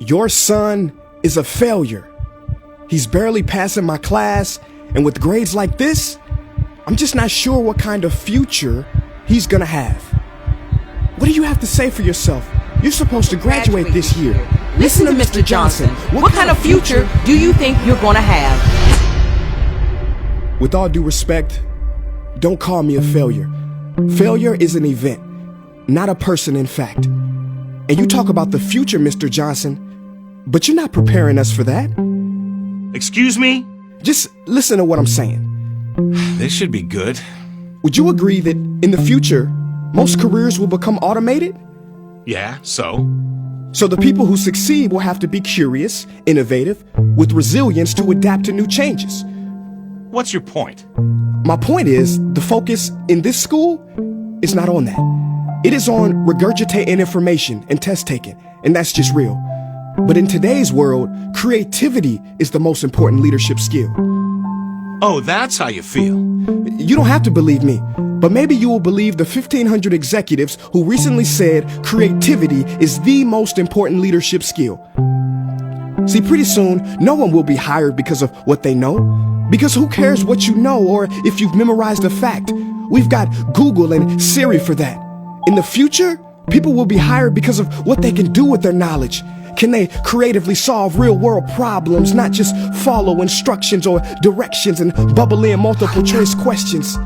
Your son is a failure. He's barely passing my class, and with grades like this, I'm just not sure what kind of future he's gonna have. What do you have to say for yourself? You're supposed to graduate this year. Listen to Mr. Johnson. What kind of future do you think you're going to have? With all due respect, don't call me a failure. Failure is an event, not a person, in fact. And you talk about the future, Mr. Johnson, but you're not preparing us for that. Excuse me? Just listen to what I'm saying. This should be good. Would you agree that in the future, most careers will become automated? Yeah, so? So the people who succeed will have to be curious, innovative, with resilience to adapt to new changes. What's your point? My point is, the focus in this school is not on that. It is on regurgitating information and test taking, and that's just real. But in today's world, creativity is the most important leadership skill. Oh, that's how you feel. You don't have to believe me, but maybe you will believe the 1,500 executives who recently said creativity is the most important leadership skill. See, pretty soon, no one will be hired because of what they know. Because who cares what you know or if you've memorized a fact? We've got Google and Siri for that. In the future, people will be hired because of what they can do with their knowledge. Can they creatively solve real-world problems, not just follow instructions or directions and bubble in multiple choice questions?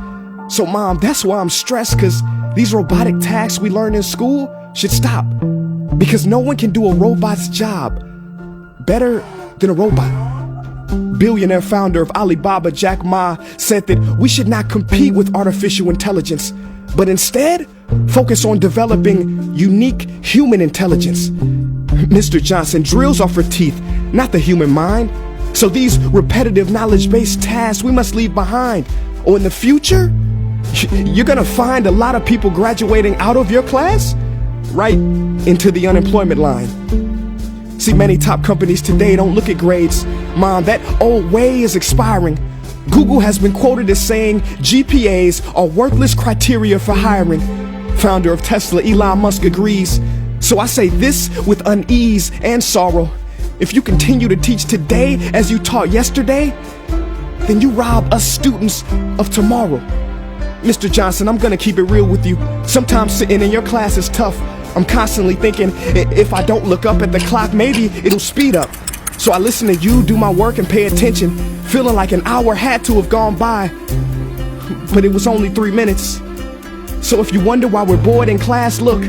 So, Mom, that's why I'm stressed, because these robotic tasks we learn in school should stop. Because no one can do a robot's job better than a robot. Billionaire founder of Alibaba, Jack Ma, said that we should not compete with artificial intelligence, but instead focus on developing unique human intelligence. Mr. Johnson, drills are for teeth, not the human mind. So these repetitive knowledge-based tasks we must leave behind. Or in the future, you're gonna find a lot of people graduating out of your class right into the unemployment line. See, many top companies today don't look at grades. Mom, that old way is expiring. Google has been quoted as saying GPAs are worthless criteria for hiring. Founder of Tesla, Elon Musk, agrees. So I say this with unease and sorrow. If you continue to teach today as you taught yesterday, then you rob us students of tomorrow. Mr. Johnson, I'm gonna keep it real with you. Sometimes sitting in your class is tough. I'm constantly thinking, if I don't look up at the clock, maybe it'll speed up. So I listen to you do my work and pay attention, feeling like an hour had to have gone by. But it was only 3 minutes. So if you wonder why we're bored in class, look,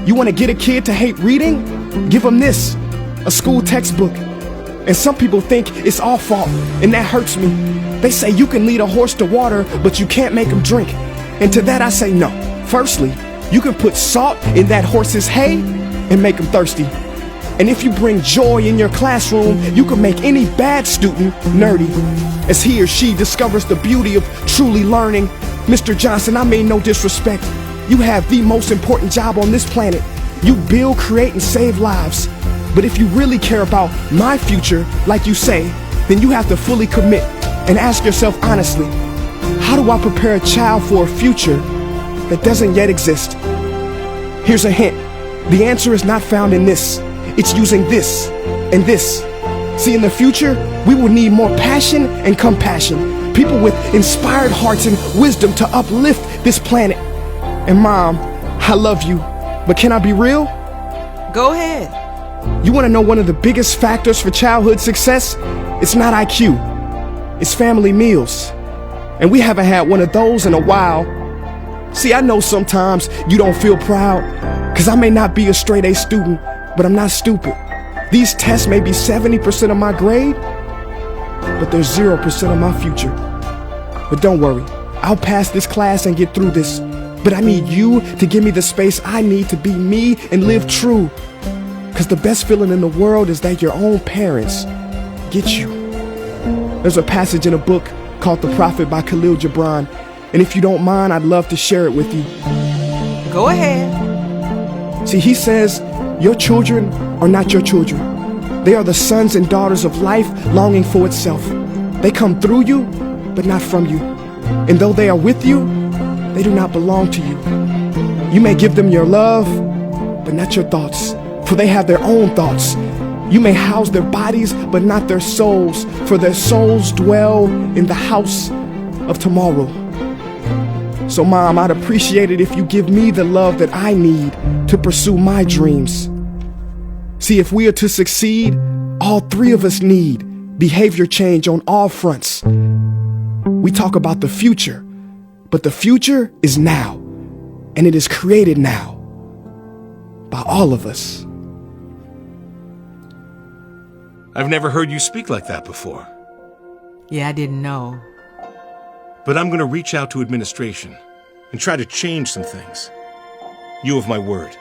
you want to get a kid to hate reading? Give them this, a school textbook. And some people think it's our fault, and that hurts me. They say you can lead a horse to water, but you can't make him drink. And to that I say no. Firstly, you can put salt in that horse's hay and make him thirsty. And if you bring joy in your classroom, you can make any bad student nerdy. As he or she discovers the beauty of truly learning. Mr. Johnson, I mean no disrespect. You have the most important job on this planet. You build, create, and save lives. But if you really care about my future, like you say, then you have to fully commit and ask yourself honestly, how do I prepare a child for a future that doesn't yet exist? Here's a hint. The answer is not found in this. It's using this and this. See, in the future, we will need more passion and compassion. People with inspired hearts and wisdom to uplift this planet. And Mom, I love you, but can I be real? Go ahead. You want to know one of the biggest factors for childhood success? It's not IQ. It's family meals. And we haven't had one of those in a while. See, I know sometimes you don't feel proud, because I may not be a straight A student, but I'm not stupid. These tests may be 70% of my grade, but they're 0% of my future. But don't worry, I'll pass this class and get through this. But I need you to give me the space I need to be me and live true. Because the best feeling in the world is that your own parents get you. There's a passage in a book called The Prophet by Khalil Gibran. And if you don't mind, I'd love to share it with you. Go ahead. See, he says, your children are not your children. They are the sons and daughters of life longing for itself. They come through you, but not from you. And though they are with you, they do not belong to you. You may give them your love, but not your thoughts, for they have their own thoughts. You may house their bodies, but not their souls, for their souls dwell in the house of tomorrow. So, Mom, I'd appreciate it if you give me the love that I need to pursue my dreams. See, if we are to succeed, all three of us need behavior change on all fronts. We talk about the future, but the future is now, and it is created now by all of us. I've never heard you speak like that before. Yeah, I didn't know. But I'm going to reach out to administration and try to change some things. You have my word.